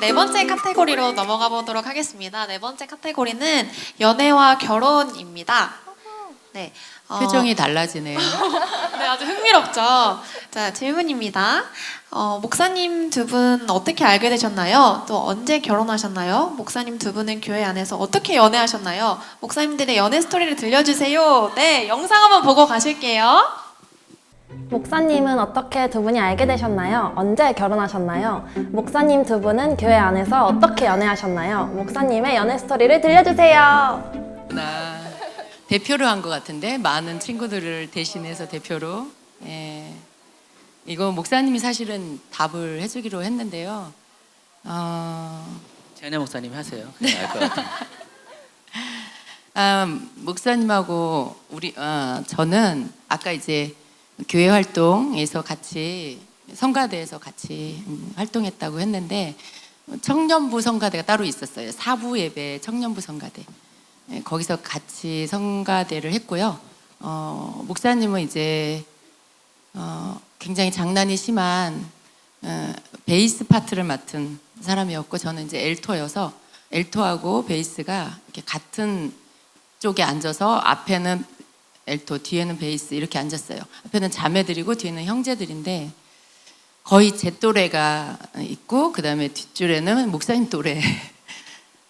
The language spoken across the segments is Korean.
네 번째 카테고리로 넘어가 보도록 하겠습니다. 네 번째 카테고리는 연애와 결혼입니다. 네. 표정이 달라지네요. 네, 아주 흥미롭죠. 자, 질문입니다. 목사님 두 분 어떻게 알게 되셨나요? 또 언제 결혼하셨나요? 목사님 두 분은 교회 안에서 어떻게 연애하셨나요? 목사님들의 연애 스토리를 들려주세요. 네, 영상 한번 보고 가실게요. 목사님은 어떻게 두 분이 알게 되셨나요? 언제 결혼하셨나요? 목사님 두 분은 교회 안에서 어떻게 연애하셨나요? 목사님의 연애 스토리를 들려주세요. 나 대표로 한 것 같은데 많은 친구들을 대신해서 대표로. 예. 이거 목사님이 사실은 답을 해주기로 했는데요. 재현의 목사님 하세요. 그냥 알 것 같아요. 목사님하고 저는 아까 이제 교회 활동에서 같이 성가대에서 같이 활동했다고 했는데 청년부 성가대가 따로 있었어요. 사부 예배 청년부 성가대. 거기서 같이 성가대를 했고요. 목사님은 이제 굉장히 장난이 심한 베이스 파트를 맡은 사람이었고 저는 이제 엘토여서 엘토하고 베이스가 이렇게 같은 쪽에 앉아서 앞에는 엘토, 뒤에는 베이스 이렇게 앉았어요. 앞에는 자매들이고 뒤에는 형제들인데 거의 제 또래가 있고 그 다음에 뒷줄에는 목사님 또래.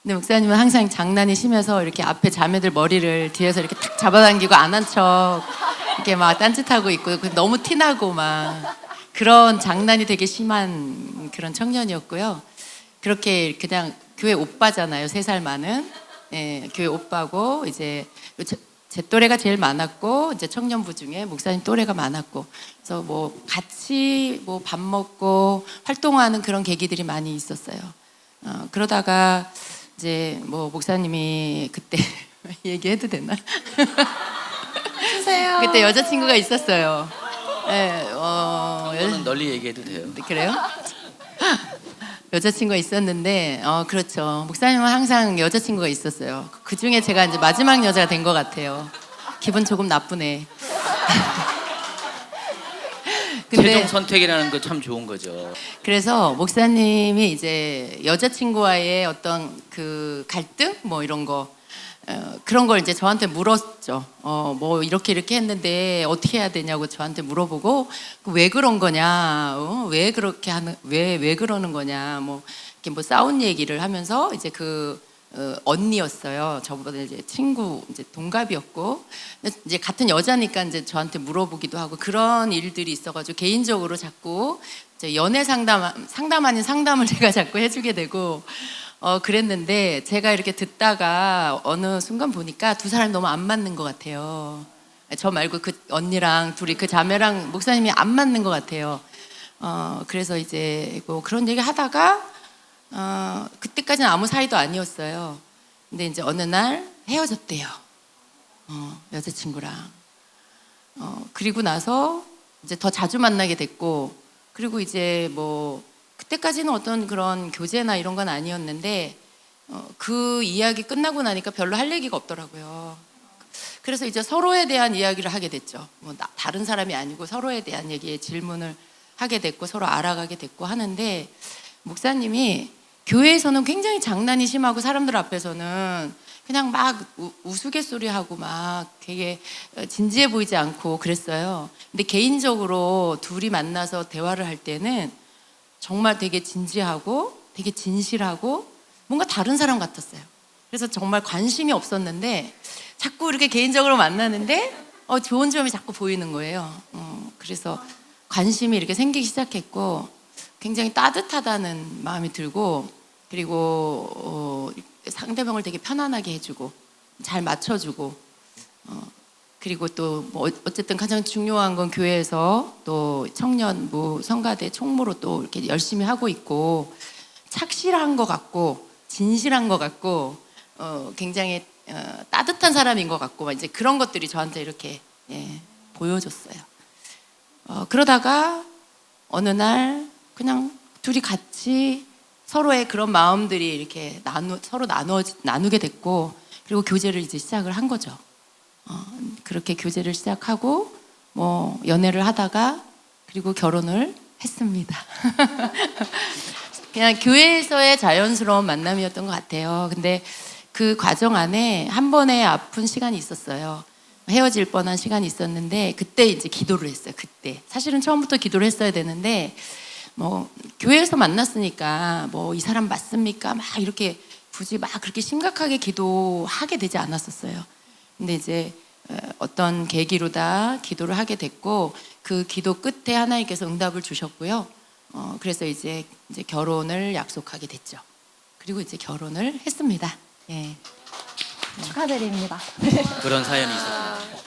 근데 목사님은 항상 장난이 심해서 이렇게 앞에 자매들 머리를 뒤에서 이렇게 탁 잡아당기고 안 한 척 이렇게 막 딴짓하고 있고 너무 티나고 막 그런 장난이 되게 심한 그런 청년이었고요. 그렇게 그냥 교회 오빠잖아요. 3살 많은. 예, 교회 오빠고 이제 제 또래가 제일 많았고 이제 청년부 중에 목사님 또래가 많았고 그래서 뭐 같이 뭐 밥 먹고 활동하는 그런 계기들이 많이 있었어요. 그러다가 이제 뭐 목사님이 그때 얘기해도 되나? 주세요. 그때 여자친구가 있었어요. 네, 그거는 널리 얘기해도 돼요. 그래요? 여자친구가 있었는데, 그렇죠. 목사님은 항상 여자친구가 있었어요. 그 중에 제가 이제 마지막 여자가 된 것 같아요. 기분 조금 나쁘네. 최종 선택이라는 거 참 좋은 거죠. 그래서 목사님이 이제 여자친구와의 어떤 그 갈등? 뭐 이런 거, 그런 걸 이제 저한테 물었죠. 뭐 이렇게 했는데 어떻게 해야 되냐고 저한테 물어보고 왜 그런 거냐, 왜 그렇게 하는, 왜 그러는 거냐, 뭐 이렇게 뭐 싸운 얘기를 하면서 이제 언니였어요. 저보다 이제 친구, 이제 동갑이었고 이제 같은 여자니까 이제 저한테 물어보기도 하고 그런 일들이 있어가지고 개인적으로 자꾸 이제 연애 상담 아닌 상담을 제가 자꾸 해주게 되고. 그랬는데 제가 이렇게 듣다가 어느 순간 보니까 두 사람이 너무 안 맞는 것 같아요. 저 말고 그 언니랑 둘이 그 자매랑 목사님이 안 맞는 것 같아요. 그래서 이제 뭐 그런 얘기 하다가 그때까지는 아무 사이도 아니었어요. 근데 이제 어느 날 헤어졌대요. 여자친구랑. 그리고 나서 이제 더 자주 만나게 됐고 그리고 이제 뭐 그때까지는 어떤 그런 교제나 이런 건 아니었는데 그 이야기 끝나고 나니까 별로 할 얘기가 없더라고요. 그래서 이제 서로에 대한 이야기를 하게 됐죠. 뭐 다른 사람이 아니고 서로에 대한 얘기에 질문을 하게 됐고 서로 알아가게 됐고 하는데 목사님이 교회에서는 굉장히 장난이 심하고 사람들 앞에서는 그냥 막 우스갯소리하고 막 되게 진지해 보이지 않고 그랬어요. 근데 개인적으로 둘이 만나서 대화를 할 때는 정말 되게 진지하고 되게 진실하고 뭔가 다른 사람 같았어요. 그래서 정말 관심이 없었는데 자꾸 이렇게 개인적으로 만나는데 좋은 점이 자꾸 보이는 거예요. 그래서 관심이 이렇게 생기기 시작했고 굉장히 따뜻하다는 마음이 들고 그리고 상대방을 되게 편안하게 해주고 잘 맞춰주고 그리고 또 뭐 어쨌든 가장 중요한 건 교회에서 또 청년부 성가대 총무로 또 이렇게 열심히 하고 있고 착실한 것 같고 진실한 것 같고 굉장히 따뜻한 사람인 것 같고 막 이제 그런 것들이 저한테 이렇게 보여줬어요. 그러다가 어느 날 그냥 둘이 같이 서로의 그런 마음들이 이렇게 서로 나누게 됐고 그리고 교제를 이제 시작을 한 거죠. 그렇게 교제를 시작하고 뭐 연애를 하다가 그리고 결혼을 했습니다. 그냥 교회에서의 자연스러운 만남이었던 것 같아요. 근데 그 과정 안에 한 번의 아픈 시간이 있었어요. 헤어질 뻔한 시간이 있었는데 그때 이제 기도를 했어요. 그때 사실은 처음부터 기도를 했어야 되는데 뭐 교회에서 만났으니까 뭐 이 사람 맞습니까? 막 이렇게 굳이 막 그렇게 심각하게 기도하게 되지 않았었어요. 근데 이제 어떤 계기로다 기도를 하게 됐고 그 기도 끝에 하나님께서 응답을 주셨고요. 그래서 이제 결혼을 약속하게 됐죠. 그리고 이제 결혼을 했습니다. 예. 축하드립니다. 그런 사연이 있었어요.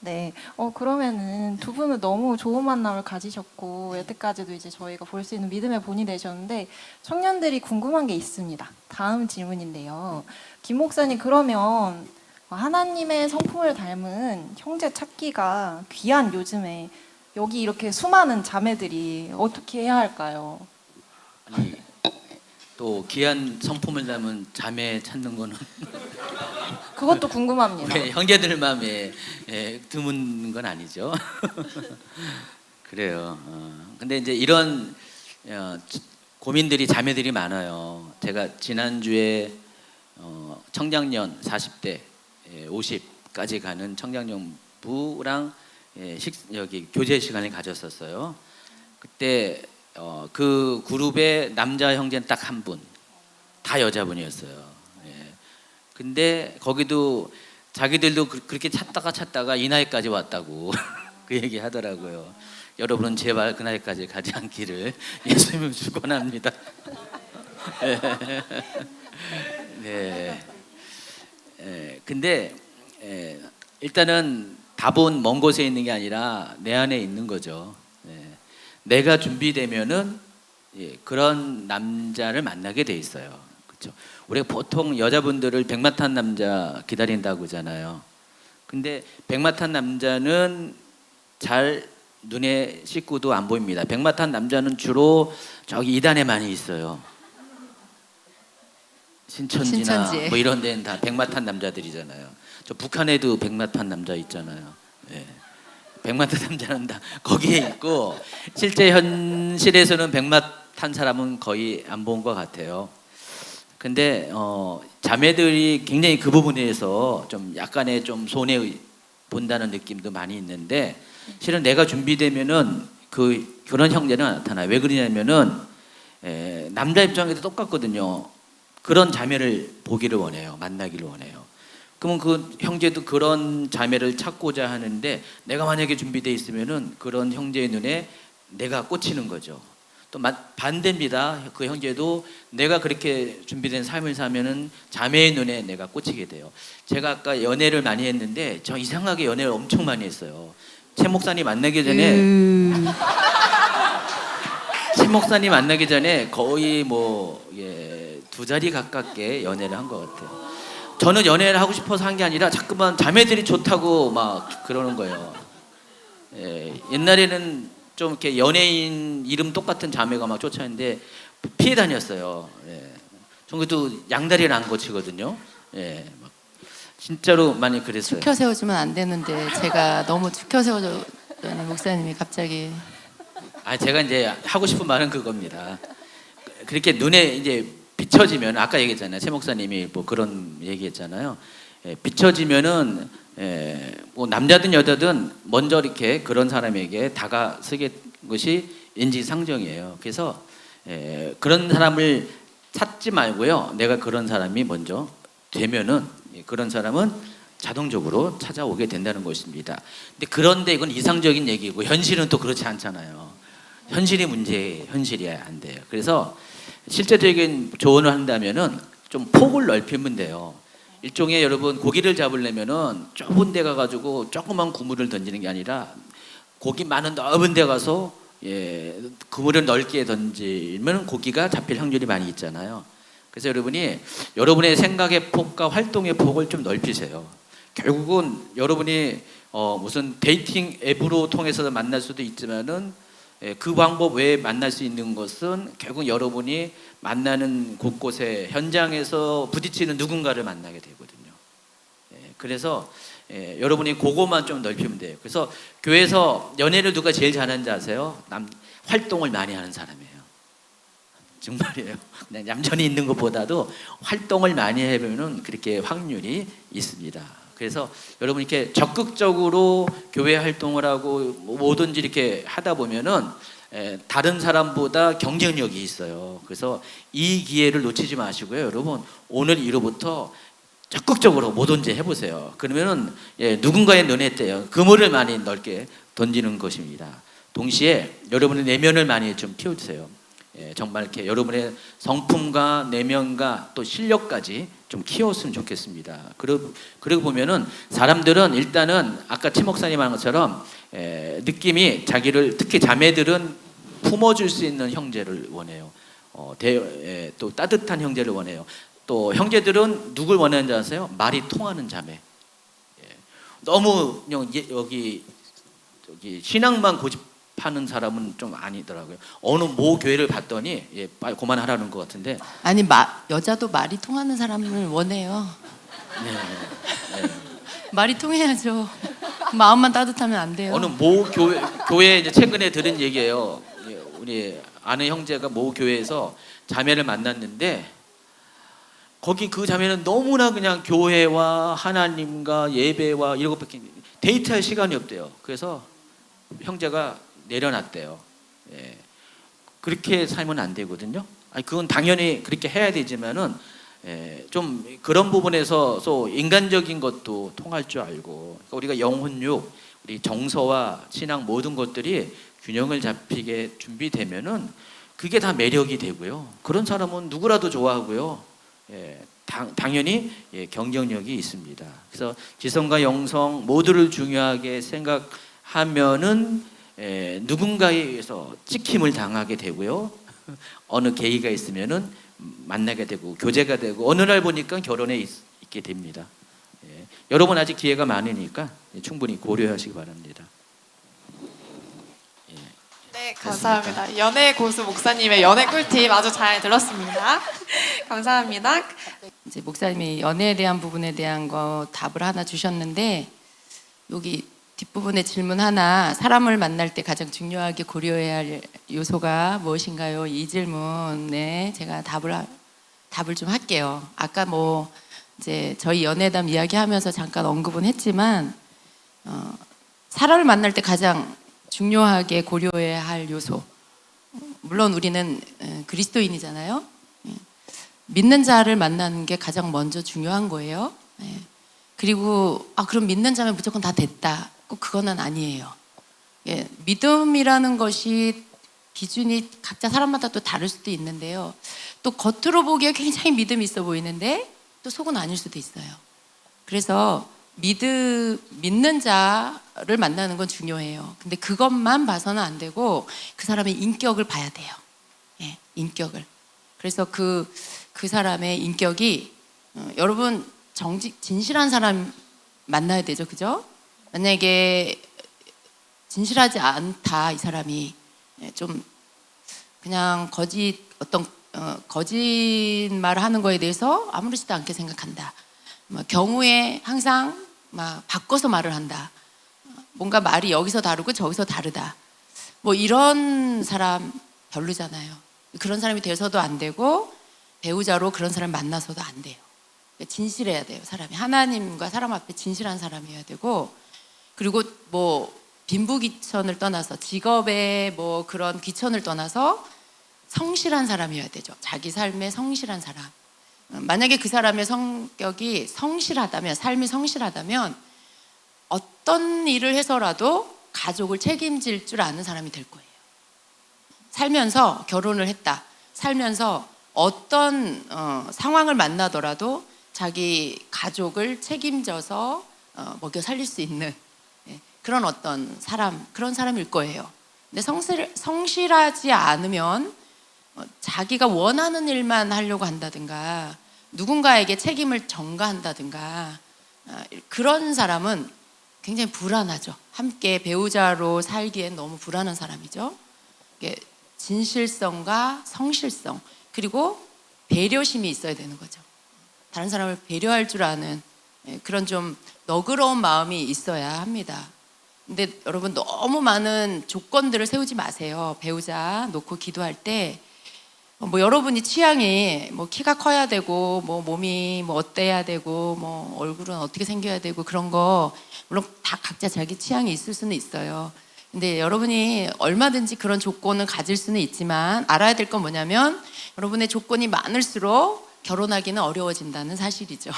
네. 그러면은 두 분은 너무 좋은 만남을 가지셨고 여태까지도 이제 저희가 볼 수 있는 믿음의 본이 되셨는데 청년들이 궁금한 게 있습니다. 다음 질문인데요. 김 목사님 그러면 하나님의 성품을 닮은 형제 찾기가 귀한 요즘에 여기 이렇게 수많은 자매들이 어떻게 해야 할까요? 아니, 또 귀한 성품을 담은 자매 찾는 거는 그것도 궁금합니다. 왜 형제들 마음에 드문 건 아니죠. 그래요. 근데 이제 이런 고민들이 자매들이 많아요. 제가 지난주에 청장년 40대 50까지 가는 청장년부랑 여기 교제 시간을 가졌었어요. 그때 그 그룹의 남자 형제는 딱 한 분, 다 여자분이었어요. 근데 거기도 자기들도 그렇게 찾다가 이 나이까지 왔다고 그 얘기 하더라고요. 여러분은 제발 그 나이까지 가지 않기를 예수님을 축원합니다. 네. 근데 일단은 답은 먼 곳에 있는 게 아니라 내 안에 있는 거죠. 내가 준비되면은 그런 남자를 만나게 돼 있어요. 그렇죠? 우리가 보통 여자분들을 백마탄 남자 기다린다고 하잖아요. 근데 백마탄 남자는 잘 눈에 씻고도 안 보입니다. 백마탄 남자는 주로 저기 이단에 많이 있어요. 신천지나 뭐 이런 데는 다 백마탄 남자들이잖아요. 저 북한에도 백마탄 남자 있잖아요. 백마탄 남자는 다 거기에 있고 실제 현실에서는 백마탄 사람은 거의 안 본 것 같아요. 근데 자매들이 굉장히 그 부분에 대해서 좀 약간의 좀 손해 본다는 느낌도 많이 있는데 실은 내가 준비되면은 그런 형제는 나타나요. 왜 그러냐면은 남자 입장에도 똑같거든요. 그런 자매를 보기를 원해요. 만나기를 원해요. 그러면 그 형제도 그런 자매를 찾고자 하는데 내가 만약에 준비되어 있으면은 그런 형제의 눈에 내가 꽂히는 거죠. 또 반대입니다. 그 형제도 내가 그렇게 준비된 삶을 사면은 자매의 눈에 내가 꽂히게 돼요. 제가 아까 연애를 많이 했는데 저 이상하게 연애를 엄청 많이 했어요. 최 목사님 만나기 전에 최 목사님 만나기 전에 거의 두 자리 가깝게 연애를 한 것 같아요. 저는 연애를 하고 싶어서 한 게 아니라 자꾸만 자매들이 좋다고 막 그러는 거예요. 옛날에는 좀 이렇게 연예인 이름 똑같은 자매가 막 쫓아냈는데 피해 다녔어요. 전 그래도 양다리를 안 고치거든요. 막 진짜로 많이 그랬어요. 축혀 세워주면 안 되는데 제가 너무 축혀 세워줬더니 목사님이 갑자기 제가 이제 하고 싶은 말은 그겁니다. 그렇게 눈에 이제 비춰지면 아까 얘기했잖아요. 최 목사님이 뭐 그런 얘기했잖아요. 비춰지면은 뭐 남자든 여자든 먼저 이렇게 그런 사람에게 다가서게 것이 인지상정이에요. 그래서 그런 사람을 찾지 말고요. 내가 그런 사람이 먼저 되면은 그런 사람은 자동적으로 찾아오게 된다는 것입니다. 근데 그런데 이건 이상적인 얘기고 현실은 또 그렇지 않잖아요. 현실이 문제예요. 현실이 안 돼요. 그래서 실제적인 조언을 한다면은 좀 폭을 넓히면 돼요. 일종의 여러분 고기를 잡으려면은 좁은 데 가가지고 조그만 그물을 던지는 게 아니라 고기 많은 넓은 데 가서 그물을 넓게 던지면 고기가 잡힐 확률이 많이 있잖아요. 그래서 여러분이 여러분의 생각의 폭과 활동의 폭을 좀 넓히세요. 결국은 여러분이 무슨 데이팅 앱으로 통해서 만날 수도 있지만은 그 방법 외에 만날 수 있는 것은 결국 여러분이 만나는 곳곳에 현장에서 부딪히는 누군가를 만나게 되거든요. 그래서 여러분이 그거만 좀 넓히면 돼요. 그래서 교회에서 연애를 누가 제일 잘하는지 아세요? 활동을 많이 하는 사람이에요. 정말이에요. 그냥 얌전히 있는 것보다도 활동을 많이 해보면 그렇게 확률이 있습니다. 그래서 여러분 이렇게 적극적으로 교회 활동을 하고 뭐든지 이렇게 하다 보면은 다른 사람보다 경쟁력이 있어요. 그래서 이 기회를 놓치지 마시고요. 여러분 오늘 이후부터 적극적으로 뭐든지 해보세요. 그러면은 누군가의 눈에 띄어요. 그물을 많이 넓게 던지는 것입니다. 동시에 여러분의 내면을 많이 좀 키워주세요. 정말 이렇게 여러분의 성품과 내면과 또 실력까지 좀 키웠으면 좋겠습니다. 그러고 보면은 사람들은 일단은 아까 최 목사님 한 것처럼 느낌이 자기를 특히 자매들은 품어줄 수 있는 형제를 원해요. 또 따뜻한 형제를 원해요. 또 형제들은 누굴 원하는지 아세요? 말이 통하는 자매. 너무 그냥 여기 신앙만 고집하는 사람은 좀 아니더라고요. 어느 모 교회를 봤더니 빨리 그만하라는 것 같은데. 아니 여자도 말이 통하는 사람을 원해요. 네. 말이 통해야죠. 마음만 따뜻하면 안 돼요. 어느 모 교회 이제 최근에 들은 얘기예요. 우리 아는 형제가 모 교회에서 자매를 만났는데 거기 그 자매는 너무나 그냥 교회와 하나님과 예배와 이런 것밖에 데이트할 시간이 없대요. 그래서 형제가 내려놨대요. 그렇게 살면 안 되거든요. 아니 그건 당연히 그렇게 해야 되지만은 좀 그런 부분에서 또 인간적인 것도 통할 줄 알고 그러니까 우리가 영혼육, 우리 정서와 신앙 모든 것들이 균형을 잡히게 준비되면은 그게 다 매력이 되고요. 그런 사람은 누구라도 좋아하고요. 당연히 경쟁력이 있습니다. 그래서 지성과 영성 모두를 중요하게 생각하면은 누군가에 의해서 찍힘을 당하게 되고요. 어느 계기가 있으면은 만나게 되고 교제가 되고 어느 날 보니까 결혼에 있게 됩니다. 여러분 아직 기회가 많으니까 충분히 고려하시기 바랍니다. 네, 감사합니다. 연애 고수 목사님의 연애 꿀팁 아주 잘 들었습니다. 감사합니다. 이제 목사님이 연애에 대한 부분에 대한 거 답을 하나 주셨는데 여기 뒷부분에 질문 하나 사람을 만날 때 가장 중요하게 고려해야 할 요소가 무엇인가요? 이 질문에 제가 답을 좀 할게요. 아까 뭐 이제 저희 연애담 이야기하면서 잠깐 언급은 했지만 사람을 만날 때 가장 중요하게 고려해야 할 요소 물론 우리는 그리스도인이잖아요. 믿는 자를 만나는 게 가장 먼저 중요한 거예요. 그리고 그럼 믿는 자면 무조건 다 됐다. 꼭 그거는 아니에요. 믿음이라는 것이 기준이 각자 사람마다 또 다를 수도 있는데요. 또 겉으로 보기에 굉장히 믿음이 있어 보이는데 또 속은 아닐 수도 있어요. 그래서 믿는 자를 만나는 건 중요해요. 근데 그것만 봐서는 안 되고 그 사람의 인격을 봐야 돼요. 인격을. 그래서 그 사람의 인격이 여러분 진실한 사람 만나야 되죠, 그죠? 만약에 진실하지 않다 이 사람이 좀 그냥 거짓말을 하는 거에 대해서 아무렇지도 않게 생각한다. 경우에 항상 막 바꿔서 말을 한다. 뭔가 말이 여기서 다르고 저기서 다르다. 뭐 이런 사람 별로잖아요. 그런 사람이 돼서도 안 되고 배우자로 그런 사람 만나서도 안 돼요. 진실해야 돼요, 사람이. 하나님과 사람 앞에 진실한 사람이어야 되고 그리고 뭐 빈부귀천을 떠나서 직업의 뭐 그런 귀천을 떠나서 성실한 사람이어야 되죠. 자기 삶에 성실한 사람. 만약에 그 사람의 성격이 성실하다면, 삶이 성실하다면 어떤 일을 해서라도 가족을 책임질 줄 아는 사람이 될 거예요. 살면서 결혼을 했다. 살면서 어떤 상황을 만나더라도 자기 가족을 책임져서 먹여 살릴 수 있는 그런 어떤 사람, 그런 사람일 거예요. 근데 성실하지 않으면 자기가 원하는 일만 하려고 한다든가 누군가에게 책임을 전가한다든가 그런 사람은 굉장히 불안하죠. 함께 배우자로 살기엔 너무 불안한 사람이죠. 진실성과 성실성 그리고 배려심이 있어야 되는 거죠. 다른 사람을 배려할 줄 아는 그런 좀 너그러운 마음이 있어야 합니다. 근데 여러분 너무 많은 조건들을 세우지 마세요. 배우자 놓고 기도할 때 뭐 여러분이 취향이 뭐 키가 커야 되고 뭐 몸이 뭐 어때야 되고 뭐 얼굴은 어떻게 생겨야 되고 그런 거 물론 다 각자 자기 취향이 있을 수는 있어요. 근데 여러분이 얼마든지 그런 조건을 가질 수는 있지만 알아야 될 건 뭐냐면 여러분의 조건이 많을수록 결혼하기는 어려워진다는 사실이죠.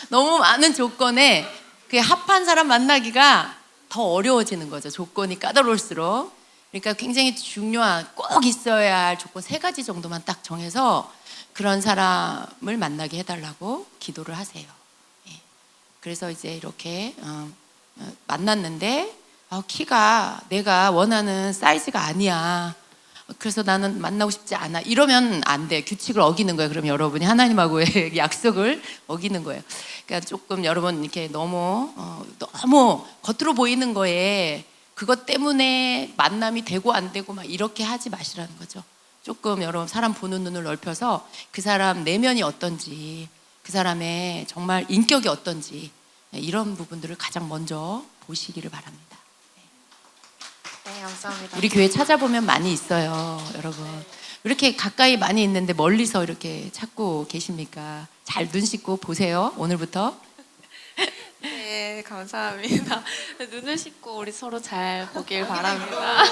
너무 많은 조건에 그게 합한 사람 만나기가 더 어려워지는 거죠. 조건이 까다로울수록. 그러니까 굉장히 중요한 꼭 있어야 할 조건 3가지 정도만 딱 정해서 그런 사람을 만나게 해달라고 기도를 하세요. 예. 그래서 이제 이렇게 만났는데 키가 내가 원하는 사이즈가 아니야. 그래서 나는 만나고 싶지 않아. 이러면 안 돼. 규칙을 어기는 거예요. 그럼 여러분이 하나님하고의 약속을 어기는 거예요. 그러니까 조금 여러분 이렇게 너무 겉으로 보이는 거에 그것 때문에 만남이 되고 안 되고 막 이렇게 하지 마시라는 거죠. 조금 여러분 사람 보는 눈을 넓혀서 그 사람 내면이 어떤지, 그 사람의 정말 인격이 어떤지 이런 부분들을 가장 먼저 보시기를 바랍니다. 네, 감사합니다. 우리 교회 찾아보면 많이 있어요, 여러분. 이렇게 가까이 많이 있는데 멀리서 이렇게 찾고 계십니까? 잘 눈 씻고 보세요, 오늘부터. 네, 감사합니다. 눈을 씻고 우리 서로 잘 보길 바랍니다.